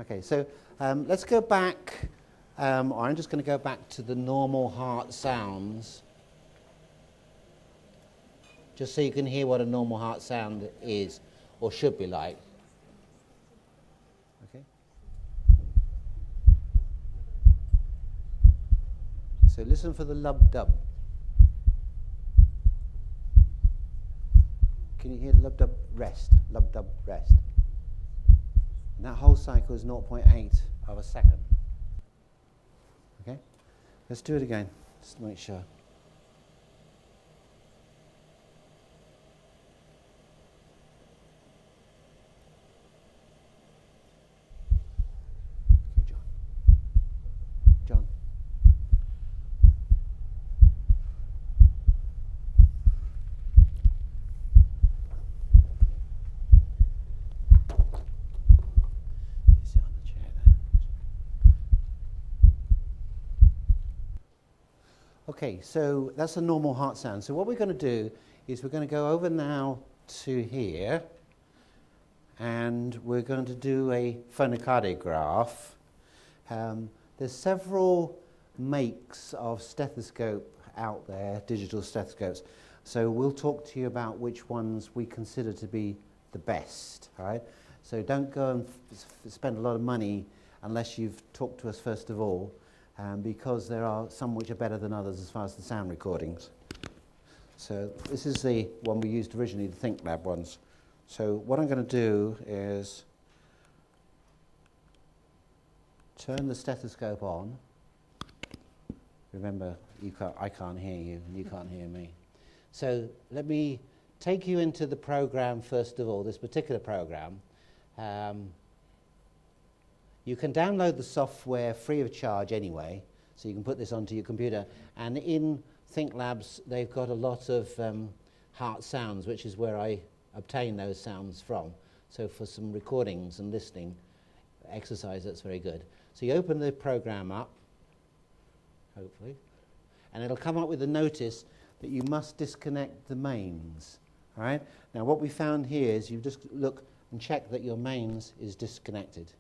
Okay, so let's go back, or I'm just going to go back to the normal heart sounds, just so you can hear what a normal heart sound is, or should be like. Okay. So listen for the lub-dub. Can you hear the lub-dub rest? Lub-dub rest. And that whole cycle is 0.8 of a second. Okay? Let's do it again, just to make sure. Okay, John. John. Sit on the chair there. Okay, so that's a normal heart sound. So what we're going to do is we're going to go over now to here, and we're going to do a phonocardiograph. There's several makes of stethoscope out there, digital stethoscopes. So we'll talk to you about which ones we consider to be the best, all right? So don't go and spend a lot of money unless you've talked to us first of all, because there are some which are better than others as far as the sound recordings. So this is the one we used originally, the ThinkLab ones. So what I'm going to do is turn the stethoscope on. Remember, I can't hear you, and you can't hear me. So let me take you into the program first of all, this particular program. You can download the software free of charge anyway, so you can put this onto your computer. And in ThinkLabs, they've got a lot of heart sounds, which is where I obtain those sounds from. So for some recordings and listening exercise, that's very good. So you open the program up, hopefully, and it'll come up with a notice that you must disconnect the mains. All right? Now what we found here is you just look and check that your mains is disconnected.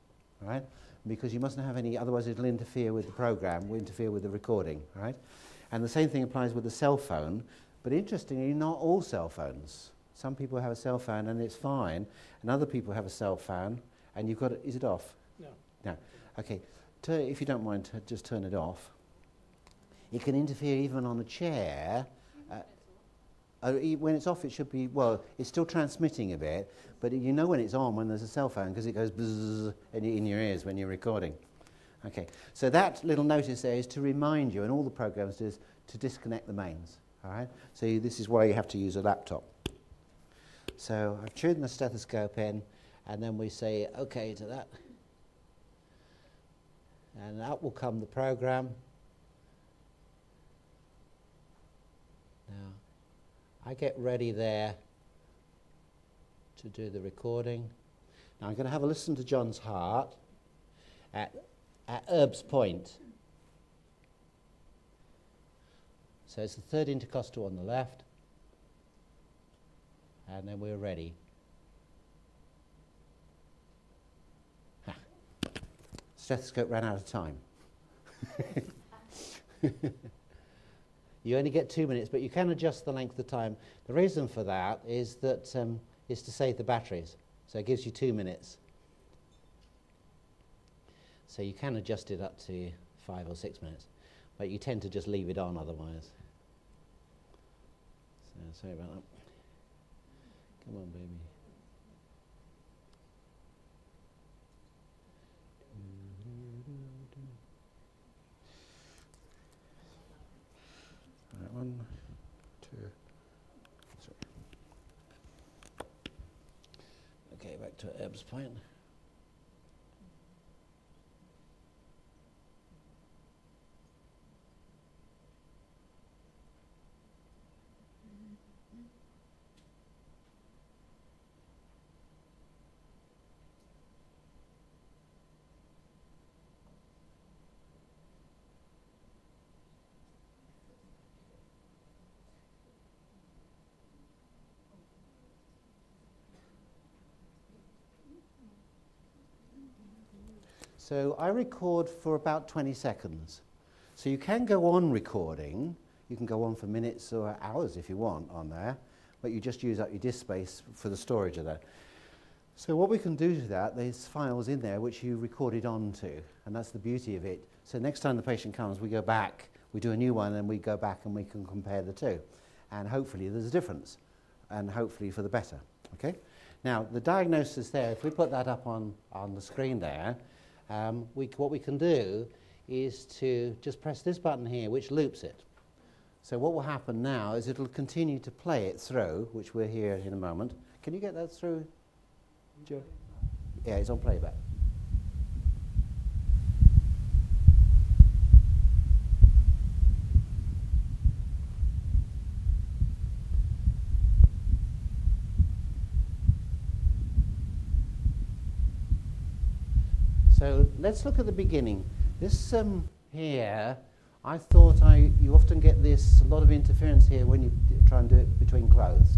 All right? Because you mustn't have any, otherwise it'll interfere with the program, will interfere with the recording. All right? And the same thing applies with the cell phone, but interestingly, not all cell phones. Some people have a cell phone and it's fine, and other people have a cell phone and you've got it, is it off? No. No. Okay. If you don't mind, just turn it off. It can interfere even on a chair. When it's off, it should be, well, it's still transmitting a bit, but you know when it's on when there's a cell phone because it goes bzzz in your ears when you're recording. Okay, so that little notice there is to remind you, and all the programs do, is to disconnect the mains. All right, so this is why you have to use a laptop. So I've tuned the stethoscope in, and then we say OK to that. And out will come the program. Now, I get ready there to do the recording. Now I'm going to have a listen to John's heart at Erb's point. So it's the third intercostal on the left, and then we're ready. Stethoscope ran out of time. You only get 2 minutes, but you can adjust the length of time. The reason for that is that is to save the batteries. So it gives you 2 minutes. So you can adjust it up to 5 or 6 minutes, but you tend to just leave it on otherwise. So sorry about that. Come on, baby. Right, 1, 2, 3. Okay, back to Ebb's point. So I record for about 20 seconds. So you can go on recording. You can go on for minutes or hours if you want on there, but you just use up your disk space for the storage of that. So what we can do to that, there's files in there which you recorded onto, and that's the beauty of it. So next time the patient comes, we go back, we do a new one, and we go back and we can compare the two. And hopefully there's a difference, and hopefully for the better. Okay? Now, the diagnosis there, if we put that up on the screen there, what we can do is to just press this button here, which loops it. So what will happen now is it'll continue to play it through, which we'll hear in a moment. Can you get that through, Joe? Yeah, it's on playback. So let's look at the beginning. This here, I thought you often get this, a lot of interference here when you try and do it between clothes.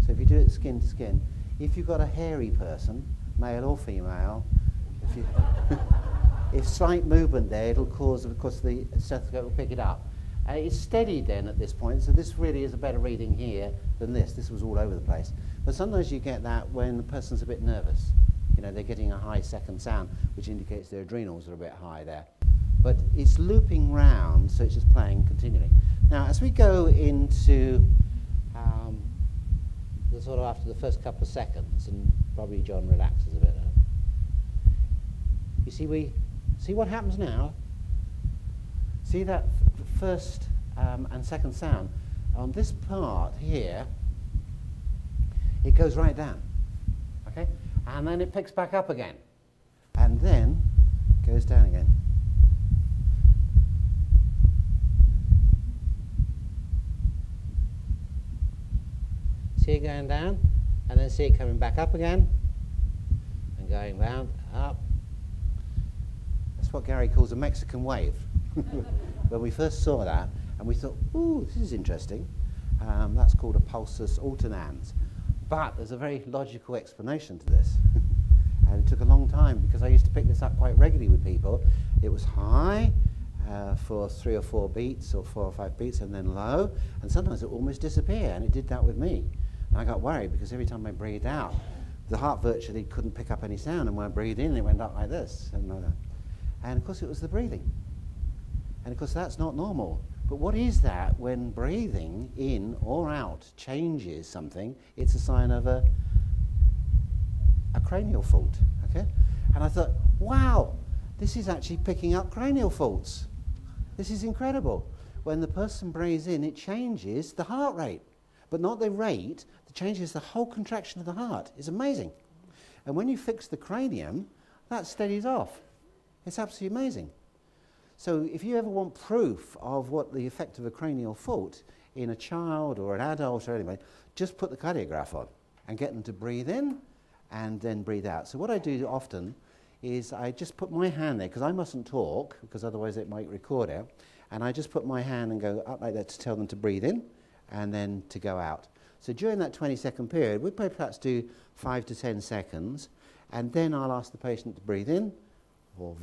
So if you do it skin to skin, if you've got a hairy person, male or female, if slight movement there, it'll cause, of course, the stethoscope will pick it up. It's steadied then at this point, so this really is a better reading here than this. This was all over the place. But sometimes you get that when the person's a bit nervous. You know, they're getting a high second sound, which indicates their adrenals are a bit high there. But it's looping round, so it's just playing continually. Now, as we go into the sort of after the first couple of seconds, and probably John relaxes a bit. You see what happens now? See that first and second sound? On this part here, it goes right down, okay? And then it picks back up again, and then goes down again. See it going down, and then see it coming back up again, and going round, up. That's what Gary calls a Mexican wave. When we first saw that, and we thought, ooh, this is interesting. That's called a pulsus alternans. But there's a very logical explanation to this. And it took a long time, because I used to pick this up quite regularly with people. It was high for 3 or 4 beats, or 4 or 5 beats, and then low, and sometimes it would almost disappear, and it did that with me. And I got worried, because every time I breathed out, the heart virtually couldn't pick up any sound, and when I breathed in, it went up like this, and like that. And of course it was the breathing. And of course that's not normal. But what is that when breathing in or out changes something? It's a sign of a cranial fault, okay? And I thought, wow, this is actually picking up cranial faults. This is incredible. When the person breathes in, it changes the heart rate. But not the rate, it changes the whole contraction of the heart. It's amazing. And when you fix the cranium, that steadies off. It's absolutely amazing. So if you ever want proof of what the effect of a cranial fault in a child or an adult or anybody, just put the cardiograph on and get them to breathe in and then breathe out. So what I do often is I just put my hand there, because I mustn't talk, because otherwise it might record out, and I just put my hand and go up like that to tell them to breathe in and then to go out. So during that 20-second period, we'd perhaps do 5 to 10 seconds, and then I'll ask the patient to breathe in, or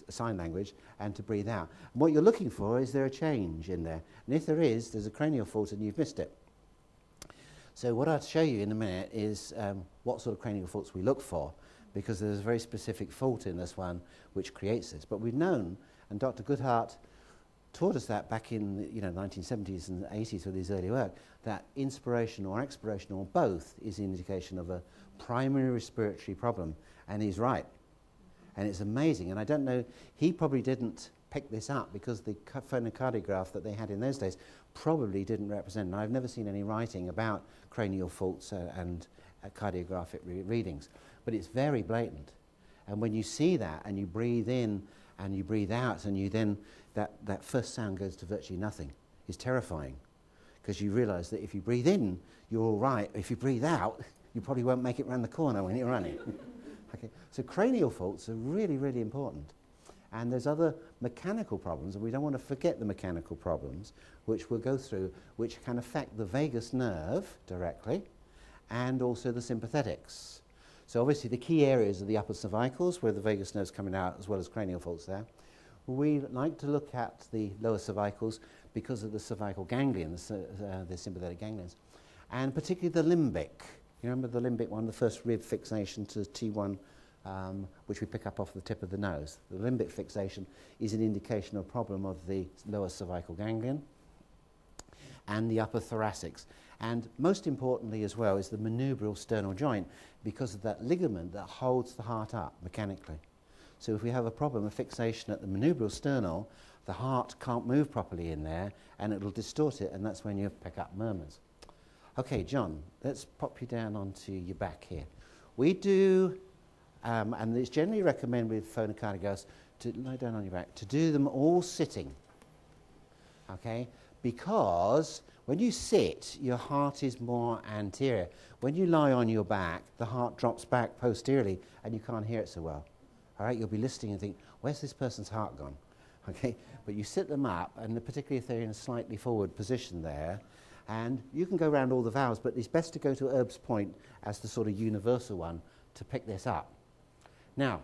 sign language, and to breathe out. And what you're looking for is there a change in there. And if there is, there's a cranial fault and you've missed it. So what I'll show you in a minute is what sort of cranial faults we look for, because there's a very specific fault in this one which creates this. But we've known, and Dr. Goodhart taught us that back in the 1970s and 80s with his early work, that inspiration or expiration or both is an indication of a primary respiratory problem. And he's right. And it's amazing. And I don't know, he probably didn't pick this up, because the phonocardiograph that they had in those days probably didn't represent. And I've never seen any writing about cranial faults and cardiographic readings. But it's very blatant. And when you see that and you breathe in and you breathe out, and you then, that first sound goes to virtually nothing, is terrifying. Because you realise that if you breathe in, you're all right. If you breathe out, you probably won't make it round the corner when you're running. Okay. So cranial faults are really, really important. And there's other mechanical problems, and we don't want to forget the mechanical problems, which we'll go through, which can affect the vagus nerve directly, and also the sympathetics. So obviously the key areas are the upper cervicals, where the vagus nerve's coming out, as well as cranial faults there. We like to look at the lower cervicals because of the cervical ganglion, the sympathetic ganglions, and particularly the limbic. You remember the limbic one, the first rib fixation to T1, which we pick up off the tip of the nose. The limbic fixation is an indication of a problem of the lower cervical ganglion and the upper thoracics. And most importantly as well is the manubrial sternal joint, because of that ligament that holds the heart up mechanically. So if we have a problem of fixation at the manubrial sternal, the heart can't move properly in there and it'll distort it, and that's when you pick up murmurs. Okay, John, let's pop you down onto your back here. We do, and it's generally recommended with phonocardiographs to lie down on your back, to do them all sitting, okay? Because when you sit, your heart is more anterior. When you lie on your back, the heart drops back posteriorly and you can't hear it so well. All right, you'll be listening and think, where's this person's heart gone? Okay, but you sit them up, and particularly if they're in a slightly forward position there, and you can go around all the valves, but it's best to go to Erb's point as the sort of universal one to pick this up. Now,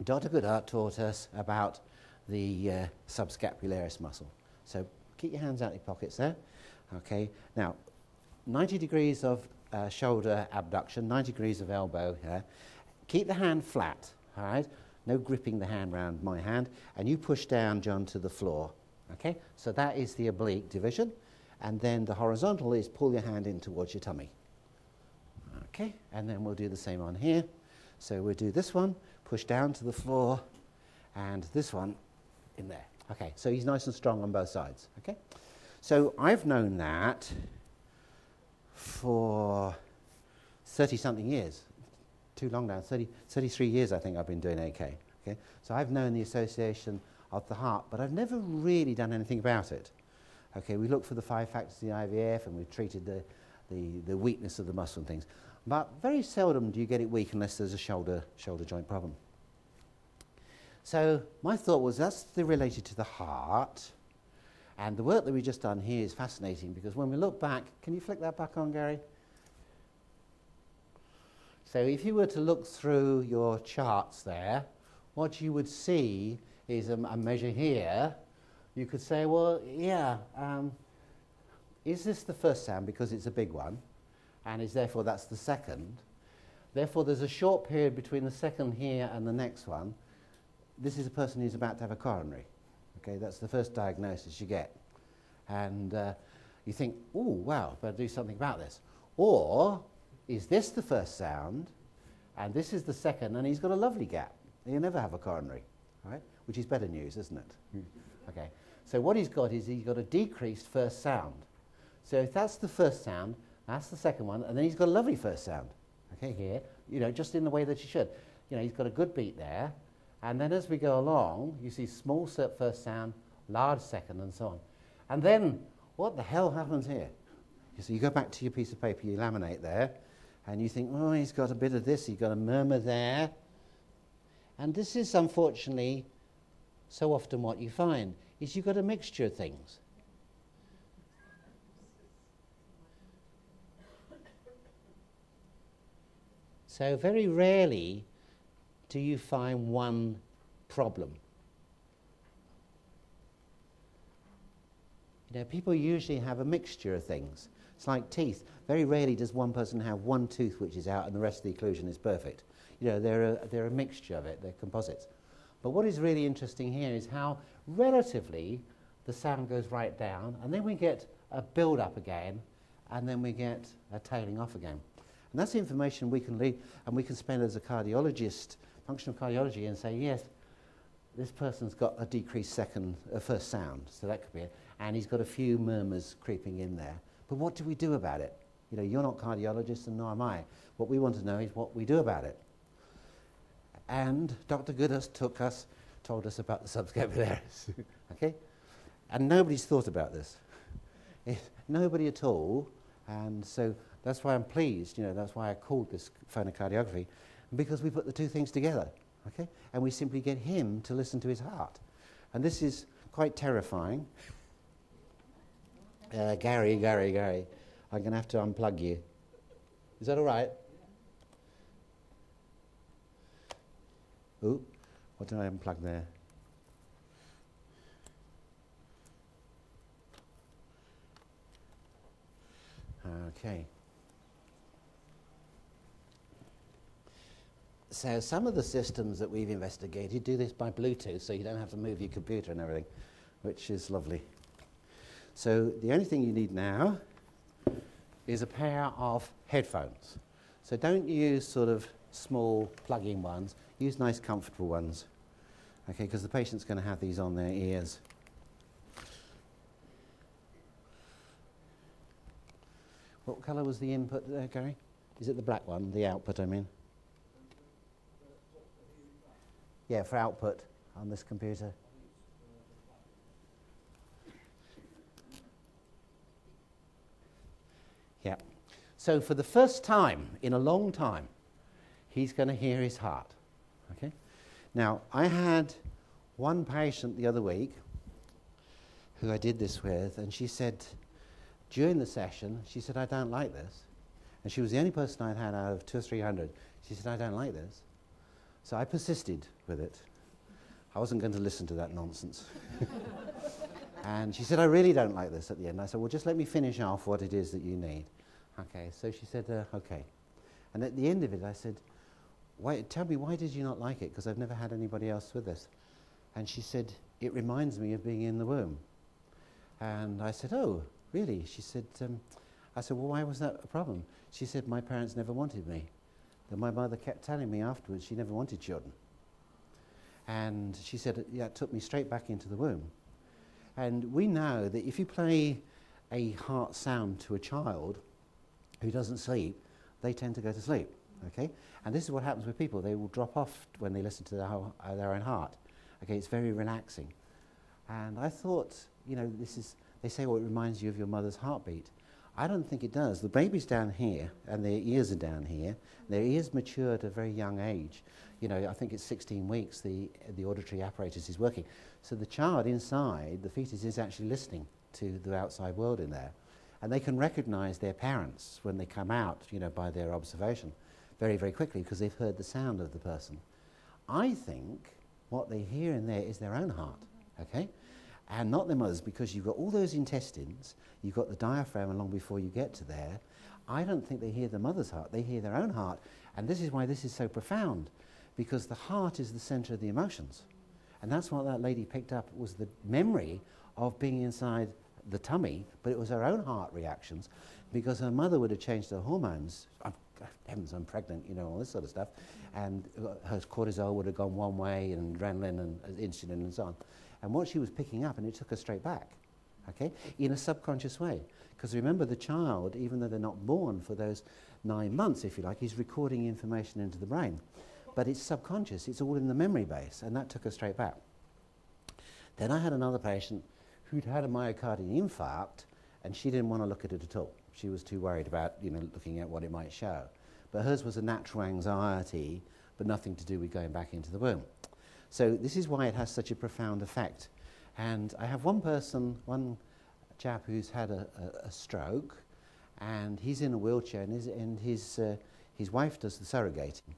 Dr. Goodhart taught us about the subscapularis muscle. So keep your hands out of your pockets there. Okay, now 90 degrees of shoulder abduction, 90 degrees of elbow here. Keep the hand flat, all right? No gripping the hand around my hand, and you push down, John, to the floor. Okay, so that is the oblique division, and then the horizontal is pull your hand in towards your tummy. Okay, and then we'll do the same on here. So we'll do this one, push down to the floor, and this one in there. Okay, so he's nice and strong on both sides. Okay, so I've known that for 30-something years. Too long now, 33 years I think I've been doing AK. Okay? So I've known the association of the heart, but I've never really done anything about it. Okay, we look for the 5 factors of the IVF, and we've treated the weakness of the muscle and things. But very seldom do you get it weak unless there's a shoulder joint problem. So my thought was that's related to the heart, and the work that we've just done here is fascinating, because when we look back, can you flick that back on, Gary? So if you were to look through your charts there, what you would see is a measure here. You could say, well, yeah, is this the first sound because it's a big one, and is therefore that's the second. Therefore there's a short period between the second here and the next one. This is a person who's about to have a coronary. Okay, that's the first diagnosis you get. And you think, oh, wow, better do something about this. Or is this the first sound, and this is the second, and he's got a lovely gap. He'll never have a coronary, right? Which is better news, isn't it? Okay, so what he's got is he's got a decreased first sound. So if that's the first sound, that's the second one, and then he's got a lovely first sound, okay, here, you know, just in the way that he should. You know, he's got a good beat there, and then as we go along, you see small first sound, large second, and so on. And then, what the hell happens here? So you go back to your piece of paper, you laminate there, and you think, oh, he's got a bit of this, he's got a murmur there. And this is, unfortunately, so often what you find, is you've got a mixture of things. So very rarely do you find one problem. You know, people usually have a mixture of things. It's like teeth. Very rarely does one person have one tooth which is out and the rest of the occlusion is perfect. You know, they're a mixture of it, they're composites. But what is really interesting here is how relatively the sound goes right down, and then we get a build-up again, and then we get a tailing off again. And that's the information we can leave, and we can spend as a cardiologist, functional cardiology, and say, yes, this person's got a decreased first sound, so that could be it, and he's got a few murmurs creeping in there. But what do we do about it? You know, you're not cardiologists, and nor am I. What we want to know is what we do about it. And Dr. Goodhart told us about the subscapularis, okay? And nobody's thought about this. Nobody at all, and so that's why I'm pleased, you know, that's why I called this phonocardiography, because we put the two things together, okay? And we simply get him to listen to his heart. And this is quite terrifying. Gary, I'm going to have to unplug you. Is that all right? Ooh, what did I unplug there? Okay. So some of the systems that we've investigated do this by Bluetooth, so you don't have to move your computer and everything, which is lovely. So the only thing you need now is a pair of headphones. So don't use sort of small plug-in ones. Use nice, comfortable ones, okay, because the patient's going to have these on their ears. What colour was the input there, Gary? Is it the black one, the output, I mean? Yeah, for output on this computer. Yeah. So for the first time in a long time, he's going to hear his heart. Okay. Now, I had one patient the other week who I did this with, and she said, during the session, she said, I don't like this. And she was the only person I'd had out of 200 or 300. She said, I don't like this. So I persisted with it. I wasn't going to listen to that nonsense. And she said, I really don't like this at the end. I said, well, just let me finish off what it is that you need. Okay, so she said, okay. And at the end of it, I said, tell me, why did you not like it? Because I've never had anybody else with this. And she said, it reminds me of being in the womb. And I said, oh, really? She said, I said, well, why was that a problem? She said, my parents never wanted me. And my mother kept telling me afterwards she never wanted children. And she said, yeah, it took me straight back into the womb. And we know that if you play a heart sound to a child who doesn't sleep, they tend to go to sleep, okay? And this is what happens with people. They will drop off when they listen to their own heart. Okay, it's very relaxing. And I thought, you know, they say, well, it reminds you of your mother's heartbeat. I don't think it does. The baby's down here, and their ears are down here. Their ears mature at a very young age. You know, I think it's 16 weeks the auditory apparatus is working. So the child inside, the fetus, is actually listening to the outside world in there. And they can recognize their parents when they come out, you know, by their observation very, very quickly because they've heard the sound of the person. I think what they hear in there is their own heart, okay? And not their mother's, because you've got all those intestines, you've got the diaphragm along before you get to there. I don't think they hear the mother's heart, they hear their own heart. And this is why this is so profound, because the heart is the center of the emotions. And that's what that lady picked up, was the memory of being inside the tummy, but it was her own heart reactions, because her mother would have changed her hormones. Heavens, I'm pregnant, you know, all this sort of stuff. And her cortisol would have gone one way, and adrenaline and insulin and so on. And what she was picking up, and it took her straight back, okay, in a subconscious way. Because remember, the child, even though they're not born for those 9 months, if you like, is recording information into the brain. But it's subconscious, it's all in the memory base, and that took her straight back. Then I had another patient who'd had a myocardial infarct, and she didn't want to look at it at all. She was too worried about, you know, looking at what it might show. But hers was a natural anxiety, but nothing to do with going back into the womb. So this is why it has such a profound effect. And I have one chap who's had a stroke, and he's in a wheelchair, and his wife does the surrogating.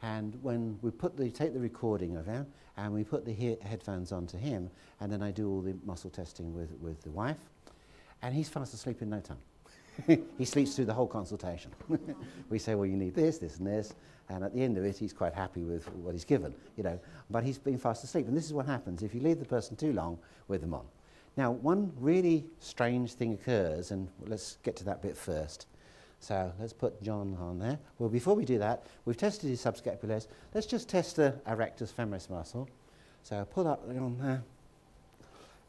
And when we take the recording of him, and we put the headphones onto him, and then I do all the muscle testing with the wife, and he's fast asleep in no time. He sleeps through the whole consultation. We say, well, you need this, this, and this, and at the end of it, he's quite happy with what he's given, you know. But he's been fast asleep, and this is what happens if you leave the person too long with them on. Now, one really strange thing occurs, and let's get to that bit first. So let's put John on there. Well, before we do that, we've tested his subscapularis. Let's just test the erectus femoris muscle. So pull up on there,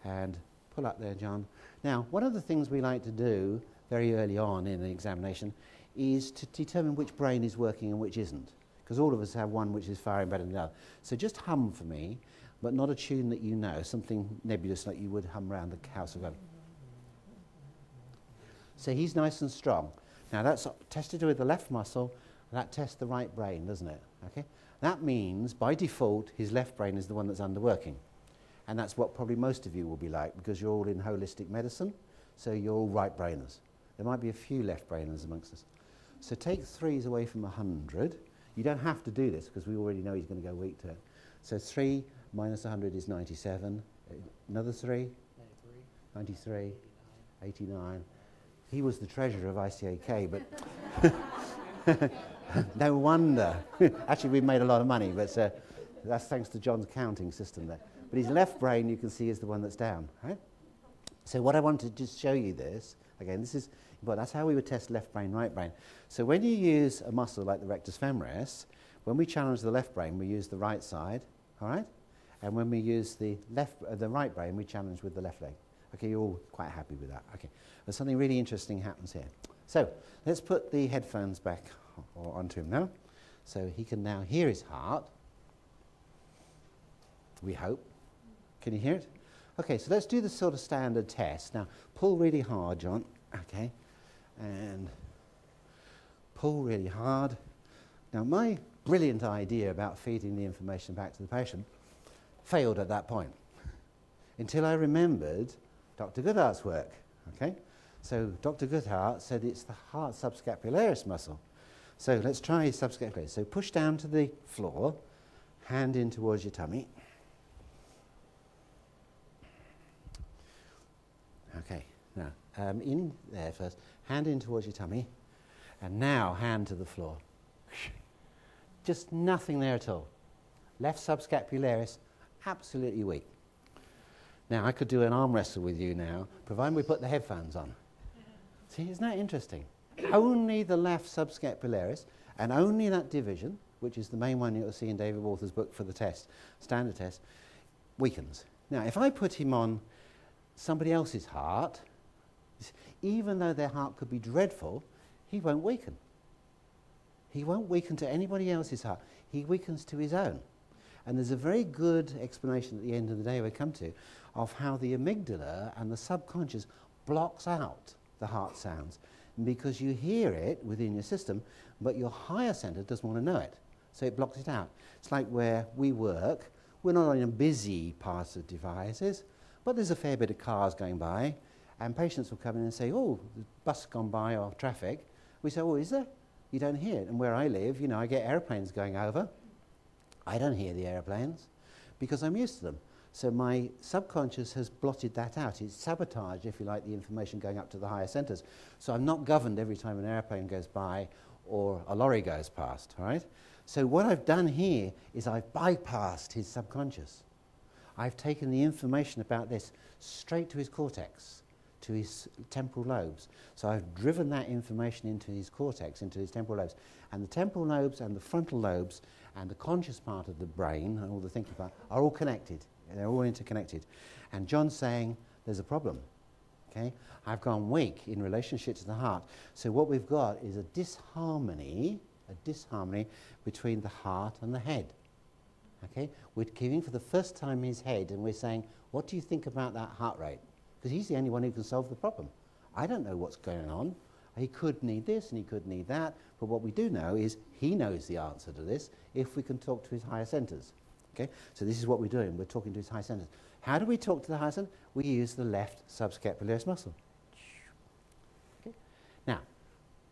and pull up there, John. Now, one of the things we like to do very early on in the examination is to determine which brain is working and which isn't, because all of us have one which is firing better than the other. So just hum for me, but not a tune that you know, something nebulous like you would hum around the house of God. So he's nice and strong. Now that's tested with the left muscle, that tests the right brain, doesn't it? Okay? That means, by default, his left brain is the one that's underworking. And that's what probably most of you will be like, because you're all in holistic medicine, so you're all right-brainers. There might be a few left-brainers amongst us. So take 3s away from 100. You don't have to do this, because we already know he's going to go weak to it. So 3 minus 100 is 97. Another 3? 93. 89. He was the treasurer of ICAK, but no wonder. Actually, we've made a lot of money, but that's thanks to John's counting system there. But his left brain, you can see, is the one that's down, right? So what I wanted to just show you this, again, this is, well, that's how we would test left brain, right brain. So when you use a muscle like the rectus femoris, when we challenge the left brain, we use the right side, all right? And when we use the right brain, we challenge with the left leg. Okay, you're all quite happy with that. Okay, but something really interesting happens here. So let's put the headphones back onto him now. So he can now hear his heart. We hope. Can you hear it? Okay, so let's do the sort of standard test. Now, pull really hard, John. Okay, and pull really hard. Now, my brilliant idea about feeding the information back to the patient failed at that point until I remembered Dr. Goodhart's work. Okay, so Dr. Goodhart said it's the heart subscapularis muscle. So let's try subscapularis. So push down to the floor, hand in towards your tummy. Okay, now in there first, hand in towards your tummy, and now hand to the floor. Just nothing there at all. Left subscapularis, absolutely weak. Now I could do an arm wrestle with you now, provided we put the headphones on. See, isn't that interesting? Only the left subscapularis, and only that division, which is the main one you'll see in David Walther's book for the test, standard test, weakens. Now, if I put him on somebody else's heart, even though their heart could be dreadful, he won't weaken. He won't weaken to anybody else's heart. He weakens to his own. And there's a very good explanation at the end of the day we come to of how the amygdala and the subconscious blocks out the heart sounds, because you hear it within your system, but your higher center doesn't want to know it, so it blocks it out. It's like where we work, we're not on a busy part of devices, but there's a fair bit of cars going by, and patients will come in and say, oh, the bus has gone by or traffic. We say, oh, is there? You don't hear it. And where I live, you know, I get airplanes going over. I don't hear the airplanes because I'm used to them. So my subconscious has blotted that out. It's sabotaged, if you like, the information going up to the higher centers. So I'm not governed every time an airplane goes by or a lorry goes past, all right? So what I've done here is I've bypassed his subconscious. I've taken the information about this straight to his cortex, to his temporal lobes. So I've driven that information into his cortex, into his temporal lobes. And the temporal lobes and the frontal lobes and the conscious part of the brain and all the thinking part are all connected. They're all interconnected. And John's saying there's a problem. Okay? I've gone weak in relationship to the heart. So what we've got is a disharmony between the heart and the head. Okay? We're giving for the first time his head and we're saying, what do you think about that heart rate? Because he's the only one who can solve the problem. I don't know what's going on. He could need this and he could need that, but what we do know is he knows the answer to this if we can talk to his higher centers. Okay? So this is what we're doing. We're talking to his higher centers. How do we talk to the higher center? We use the left subscapularis muscle. Okay? Now,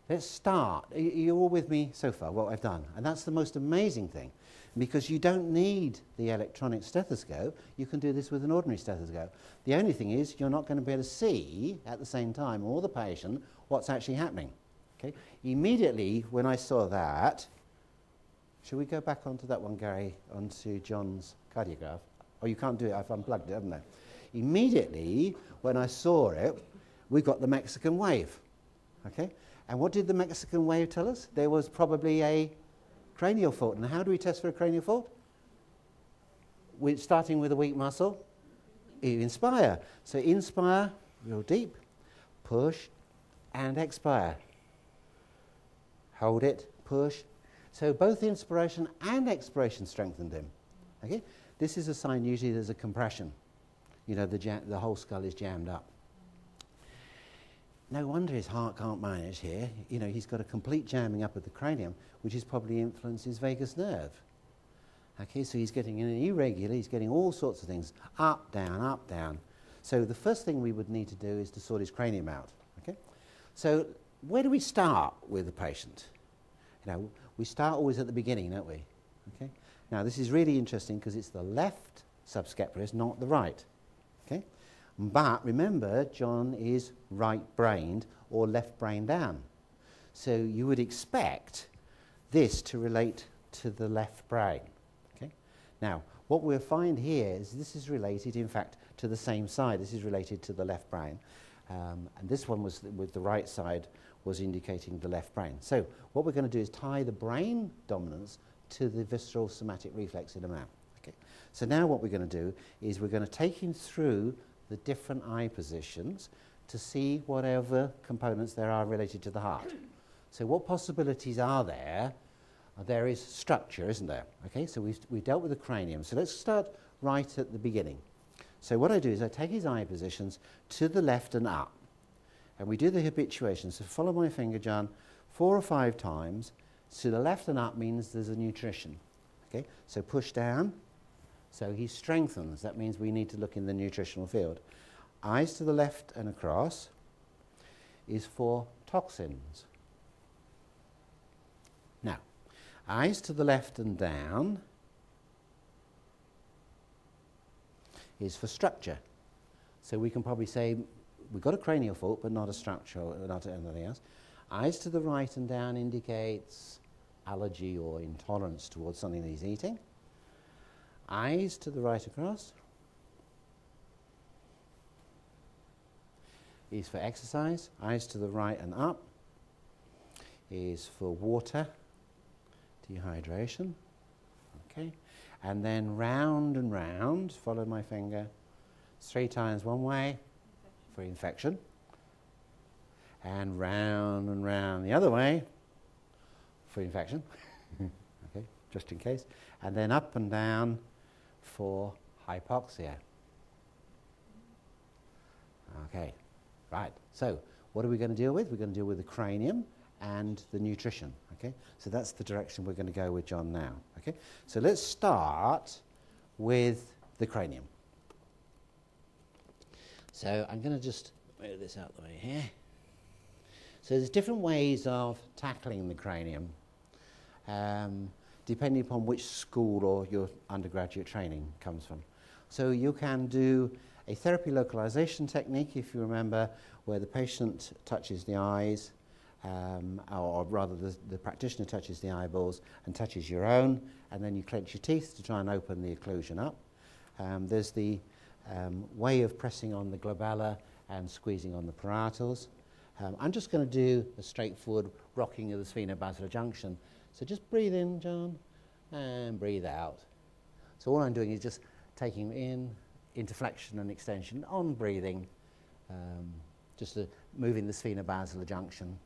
let's start. You're all with me so far, what I've done. And that's the most amazing thing, because you don't need the electronic stethoscope. You can do this with an ordinary stethoscope. The only thing is you're not going to be able to see at the same time, or the patient, what's actually happening. Okay? Immediately when I saw that, shall we go back onto that one, Gary, onto John's cardiograph? Oh, you can't do it, I've unplugged it, haven't I? Immediately when I saw it, we got the Mexican wave. Okay? And what did the Mexican wave tell us? There was probably a cranial fault. And how do we test for a cranial fault? We're starting with a weak muscle. You inspire. So inspire, real deep, push, and expire. Hold it, push. So both inspiration and expiration strengthened him. Okay? This is a sign usually there's a compression. You know, the whole skull is jammed up. No wonder his heart can't manage here. You know, he's got a complete jamming up of the cranium, which has probably influenced his vagus nerve. Okay, so he's getting an irregular, he's getting all sorts of things, up, down, up, down. So the first thing we would need to do is to sort his cranium out. Okay? So where do we start with the patient? You know, we start always at the beginning, don't we? Okay? Now, this is really interesting because it's the left subscapularis, not the right. Okay? But remember, John is right-brained or left-brain down. So you would expect this to relate to the left brain. Okay? Now, what we'll find here is this is related, in fact, to the same side. This is related to the left brain. And this one was with the right side was indicating the left brain. So what we're going to do is tie the brain dominance to the visceral somatic reflex in the mouth. Okay? So now what we're going to do is we're going to take him through the different eye positions to see whatever components there are related to the heart. So what possibilities are there? There is structure, isn't there? Okay, so we've dealt with the cranium. So let's start right at the beginning. So what I do is I take his eye positions to the left and up. And we do the habituation. So follow my finger, John, 4 or 5 times. To the left and up means there's a nutrition. Okay, so push down. So he strengthens. That means we need to look in the nutritional field. Eyes to the left and across is for toxins. Now, eyes to the left and down is for structure. So we can probably say we've got a cranial fault, but not a structure, not anything else. Eyes to the right and down indicates allergy or intolerance towards something that he's eating. Eyes to the right across is for exercise. Eyes to the right and up is for water, dehydration. Okay, and then round and round, follow my finger, 3 times one way for infection, and round the other way for infection. Okay, just in case, and then up and down for hypoxia. Okay, right, so what are we going to deal with? We're going to deal with the cranium and the nutrition. Okay, so that's the direction we're going to go with John now. Okay, so let's start with the cranium. So I'm going to just move this out the way here. So there's different ways of tackling the cranium, depending upon which school or your undergraduate training comes from. So you can do a therapy localization technique, if you remember, where the patient touches the eyes, or rather the practitioner touches the eyeballs and touches your own, and then you clench your teeth to try and open the occlusion up. There's the way of pressing on the glabella and squeezing on the parietals. I'm just going to do a straightforward rocking of the spheno-basilar junction. So just breathe in, John, and breathe out. So all I'm doing is just taking in, into flexion and extension on breathing, just moving the spheno-basilar junction.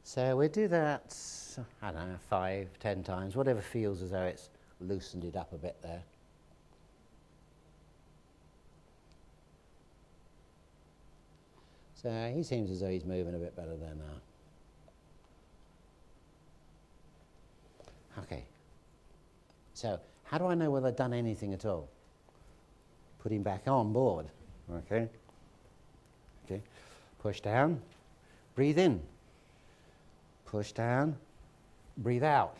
So we'll do that, I don't know, 5, 10 times, whatever feels as though it's loosened it up a bit there. So he seems as though he's moving a bit better there now. Okay. So how do I know whether I've done anything at all? Put him back on board. Okay. Okay. Push down. Breathe in. Push down. Breathe out.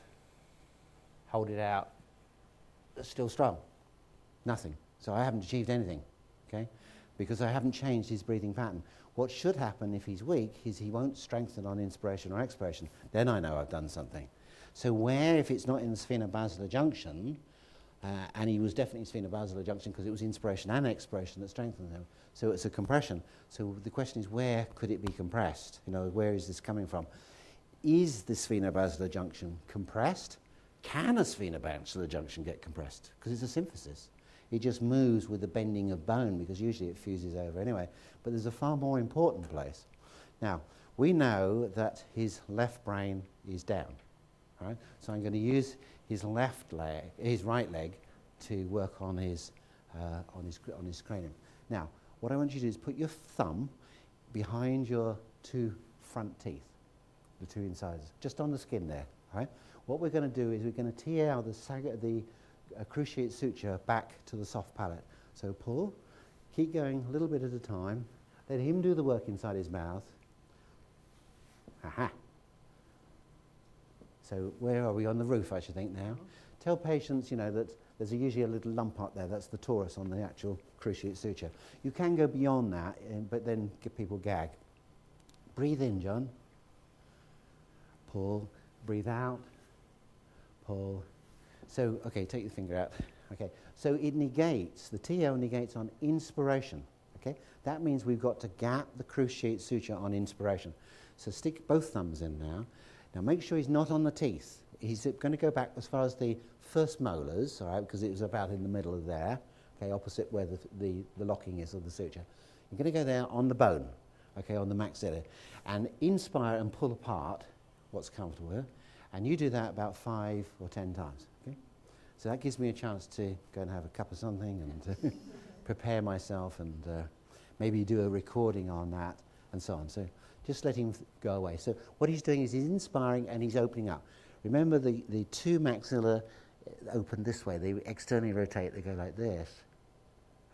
Hold it out. It's still strong. Nothing. So I haven't achieved anything. Okay. Because I haven't changed his breathing pattern. What should happen if he's weak is he won't strengthen on inspiration or expiration. Then I know I've done something. So where, if it's not in the spheno-basilar junction, and he was definitely in spheno-basilar junction because it was inspiration and expiration that strengthened him, so it's a compression. So the question is, where could it be compressed? You know, where is this coming from? Is the spheno-basilar junction compressed? Can a spheno-basilar junction get compressed? Because it's a symphysis. It just moves with the bending of bone because usually it fuses over anyway. But there's a far more important place. Now, we know that his left brain is down. Right? So I'm going to use his left leg, his right leg, to work on his cranium. Now, what I want you to do is put your thumb behind your 2 front teeth, the 2 incisors, just on the skin there. Right? What we're going to do is we're going to tee out the cruciate suture back to the soft palate. So pull, keep going a little bit at a time, let him do the work inside his mouth. Aha. So where are we? On the roof, I should think now. Tell patients, you know, that there's usually a little lump up there. That's the torus on the actual cruciate suture. You can go beyond that, but then give people gag. Breathe in, John. Pull. Breathe out. Pull. So, okay, take your finger out. Okay, so it negates, the TL negates on inspiration. Okay, that means we've got to gap the cruciate suture on inspiration. So stick both thumbs in now. Now make sure he's not on the teeth. He's going to go back as far as the first molars, all right, because it was about in the middle of there, okay, opposite where the locking is of the suture. You're going to go there on the bone, okay, on the maxilla, and inspire and pull apart what's comfortable, and you do that about 5 or 10 times, okay? So that gives me a chance to go and have a cup of something and prepare myself and maybe do a recording on that and so on. So just let him go away. So what he's doing is he's inspiring and he's opening up. Remember the two maxilla open this way. They externally rotate. They go like this.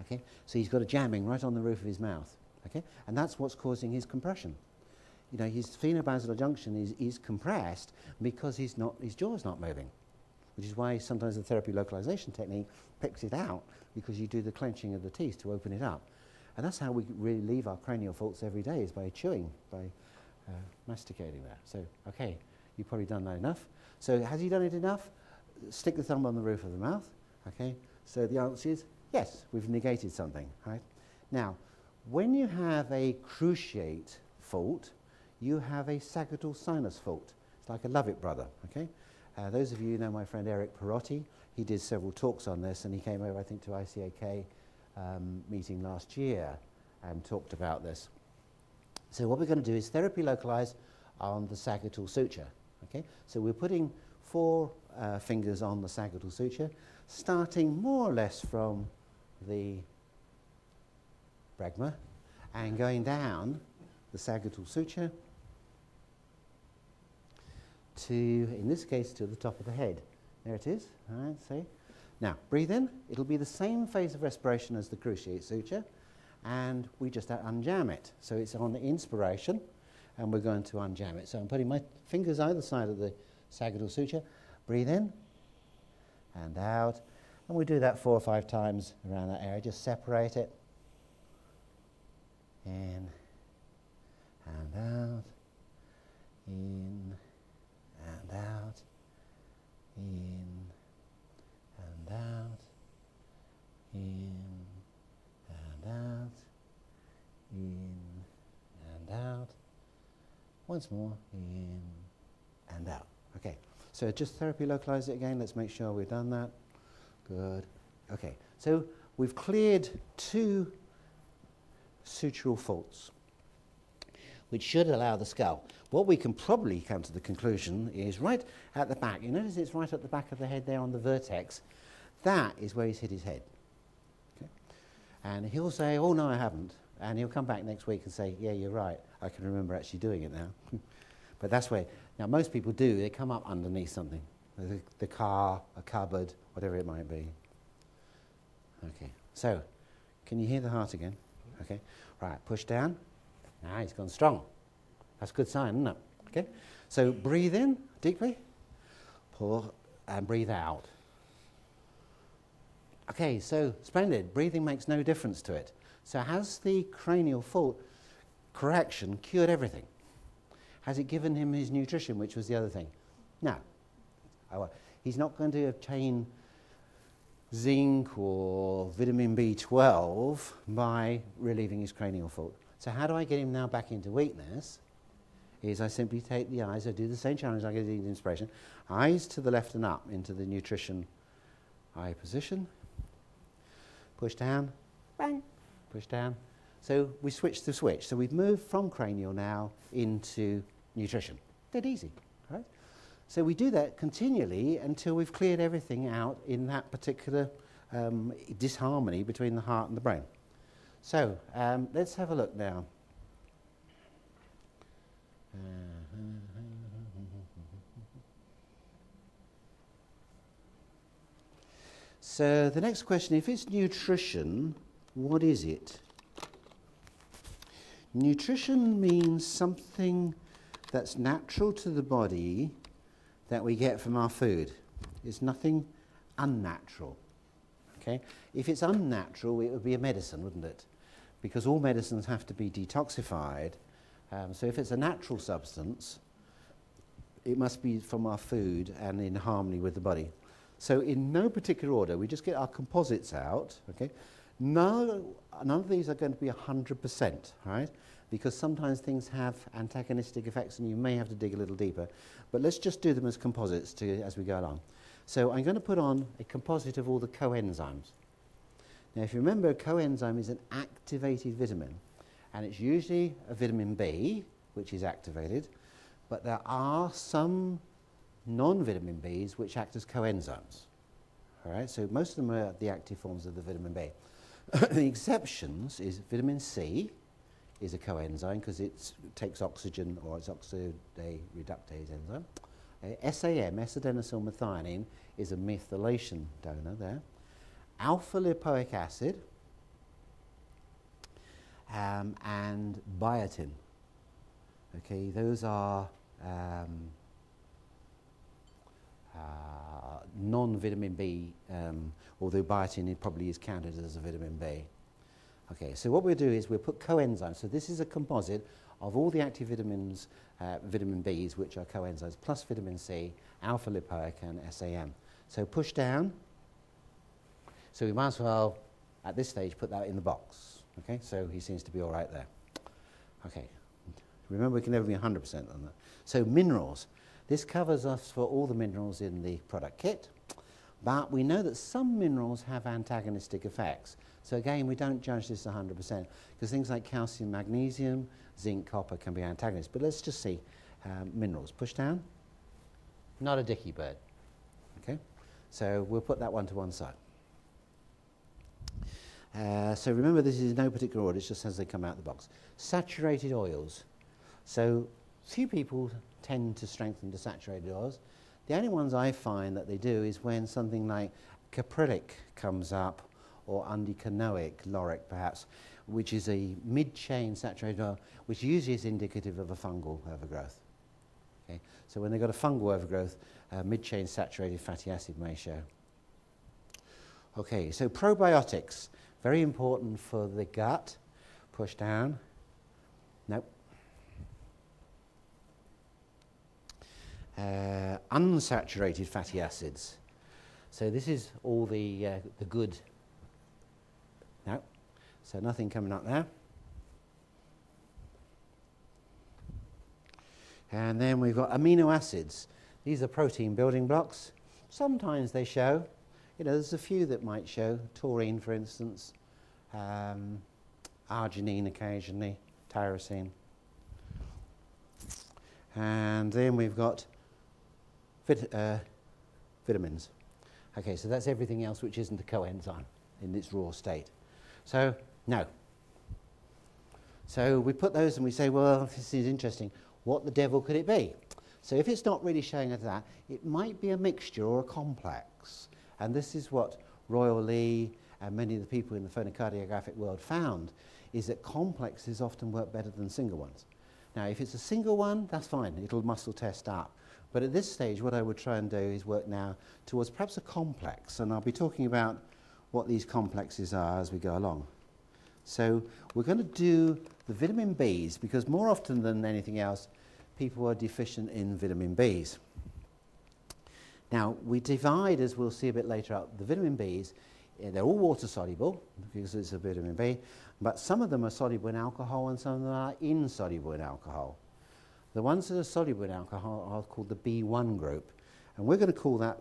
Okay? So he's got a jamming right on the roof of his mouth. Okay? And that's what's causing his compression. You know, his phenobasilar junction is compressed because his jaw's not moving, which is why sometimes the therapy localization technique picks it out, because you do the clenching of the teeth to open it up. And that's how we relieve our cranial faults every day, is by chewing, by masticating that. So, okay, you've probably done that enough. So has he done it enough? Stick the thumb on the roof of the mouth. Okay, so the answer is yes, we've negated something, right? Now, when you have a cruciate fault, you have a sagittal sinus fault. It's like a love it brother, okay? Those of you who know my friend Eric Perotti, he did several talks on this, and he came over, I think, to ICAK meeting last year and talked about this. So what we're going to do is therapy localize on the sagittal suture, okay? So we're putting 4 fingers on the sagittal suture, starting more or less from the bregma and going down the sagittal suture to, in this case, to the top of the head. There it is. All right, see? Now, breathe in. It'll be the same phase of respiration as the cruciate suture, and we just unjam it. So it's on the inspiration, and we're going to unjam it. So I'm putting my fingers either side of the sagittal suture. Breathe in and out, and we do that 4 or 5 times around that area. Just separate it. In and out, in and out, in and out, in and out, in and out. Once more, in and out. Okay, so just therapy localize it again. Let's make sure we've done that. Good. Okay, so we've cleared 2 sutural faults, which should allow the skull. What we can probably come to the conclusion is right at the back. You notice it's right at the back of the head there on the vertex. That is where he's hit his head. Okay? And he'll say, oh, no, I haven't. And he'll come back next week and say, yeah, you're right. I can remember actually doing it now. But that's where, now most people do, they come up underneath something. The car, a cupboard, whatever it might be. Okay, so can you hear the heart again? Okay, right, push down. Now he's gone strong. That's a good sign, isn't it? Okay, so breathe in deeply, pull, and breathe out. Okay, so splendid. Breathing makes no difference to it. So has the cranial fault correction cured everything? Has it given him his nutrition, which was the other thing? No. He's not going to obtain zinc or vitamin B12 by relieving his cranial fault. So how do I get him now back into weakness? Is I simply take the eyes, I do the same challenge, I get the inspiration, eyes to the left and up into the nutrition eye position, push down, bang, push down. So we switch the switch. So we've moved from cranial now into nutrition. Dead easy, right? So we do that continually until we've cleared everything out in that particular disharmony between the heart and the brain. So let's have a look now. So the next question, if it's nutrition, what is it? Nutrition means something that's natural to the body that we get from our food. It's nothing unnatural. Okay? If it's unnatural, it would be a medicine, wouldn't it? Because all medicines have to be detoxified. So if it's a natural substance, it must be from our food and in harmony with the body. So in no particular order, we just get our composites out. Okay? None of these are going to be 100%, right? Because sometimes things have antagonistic effects and you may have to dig a little deeper. But let's just do them as composites as we go along. So I'm going to put on a composite of all the coenzymes. Now, if you remember, a coenzyme is an activated vitamin. And it's usually a vitamin B, which is activated. But there are some non-vitamin Bs which act as coenzymes. All right? So most of them are the active forms of the vitamin B. The exceptions is vitamin C is a coenzyme because it takes oxygen, or it's oxidase reductase enzyme. SAM, S-adenosylmethionine, is a methylation donor there. Alpha-lipoic acid and biotin. Okay, those are non-vitamin B, although biotin probably is counted as a vitamin B. Okay, so what we'll do is we'll put coenzymes. So this is a composite of all the active vitamins, vitamin Bs, which are coenzymes, plus vitamin C, alpha-lipoic, and SAM. So push down. So we might as well, at this stage, put that in the box. Okay, so he seems to be all right there. Okay, remember we can never be 100% on that. So minerals. This covers us for all the minerals in the product kit, but we know that some minerals have antagonistic effects. So again, we don't judge this 100% because things like calcium, magnesium, zinc, copper can be antagonists. But let's just see minerals. Push down. Not a dicky bird. Okay, so we'll put that one to one side. So remember, this is in no particular order, it's just as they come out of the box. Saturated oils. So few people tend to strengthen to saturated oils. The only ones I find that they do is when something like caprylic comes up, or undecanoic, lauric perhaps, which is a mid-chain saturated oil, which usually is indicative of a fungal overgrowth. Okay? So when they've got a fungal overgrowth, mid-chain saturated fatty acid may show. Okay, so probiotics. Very important for the gut. Push down. Nope. Unsaturated fatty acids. So this is all the good. No. So nothing coming up there. And then we've got amino acids. These are protein building blocks. Sometimes they show. You know, there's a few that might show. Taurine, for instance. Arginine occasionally. Tyrosine. And then we've got vitamins. Okay, so that's everything else which isn't a coenzyme in its raw state. So, no. So we put those and we say, well, this is interesting. What the devil could it be? So if it's not really showing us that, it might be a mixture or a complex. And this is what Royal Lee and many of the people in the phonocardiographic world found, is that complexes often work better than single ones. Now, if it's a single one, that's fine. It'll muscle test up. But at this stage, what I would try and do is work now towards perhaps a complex. And I'll be talking about what these complexes are as we go along. So we're going to do the vitamin Bs, because more often than anything else, people are deficient in vitamin Bs. Now, we divide, as we'll see a bit later up, the vitamin Bs. They're all water-soluble, because it's a vitamin B, but some of them are soluble in alcohol and some of them are insoluble in alcohol. The ones that are soluble in alcohol are called the B1 group, and we're going to call that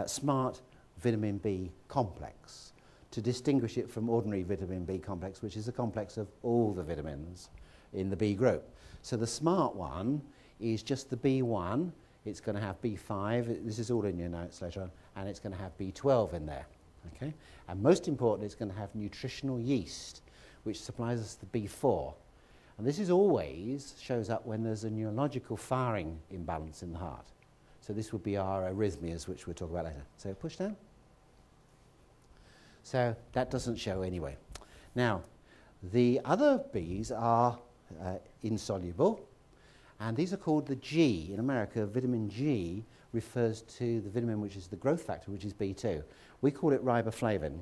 smart vitamin B complex, to distinguish it from ordinary vitamin B complex, which is a complex of all the vitamins in the B group. So the smart one is just the B1. It's going to have B5. This is all in your notes later on, and it's going to have B12 in there. Okay? And most important, it's going to have nutritional yeast, which supplies us the B4. And this is always shows up when there's a neurological firing imbalance in the heart. So this would be our arrhythmias, which we'll talk about later. So push down. So that doesn't show anyway. Now, The other Bs are insoluble, and these are called the G. In America, vitamin G refers to the vitamin which is the growth factor, which is B2. We call it riboflavin,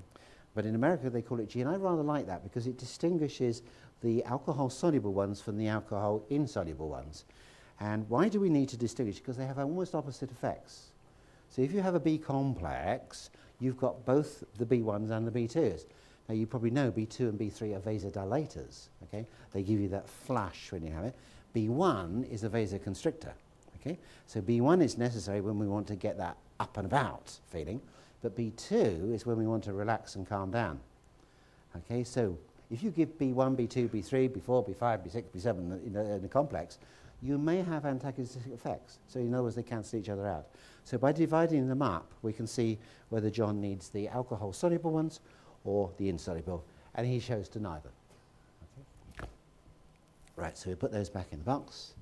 but in America they call it G, and I rather like that because it distinguishes the alcohol-soluble ones from the alcohol-insoluble ones. And why do we need to distinguish? Because they have almost opposite effects. So if you have a B-complex, you've got both the B1s and the B2s. Now you probably know B2 and B3 are vasodilators, okay? They give you that flash when you have it. B1 is a vasoconstrictor, okay? So B1 is necessary when we want to get that up and about feeling, but B2 is when we want to relax and calm down, okay? So if you give B1, B2, B3, B4, B5, B6, B7 in the complex, you may have antagonistic effects. So in other words, they cancel each other out. So by dividing them up, we can see whether John needs the alcohol-soluble ones or the insoluble, and he chose to neither. Okay. Right, so we put those back in the box.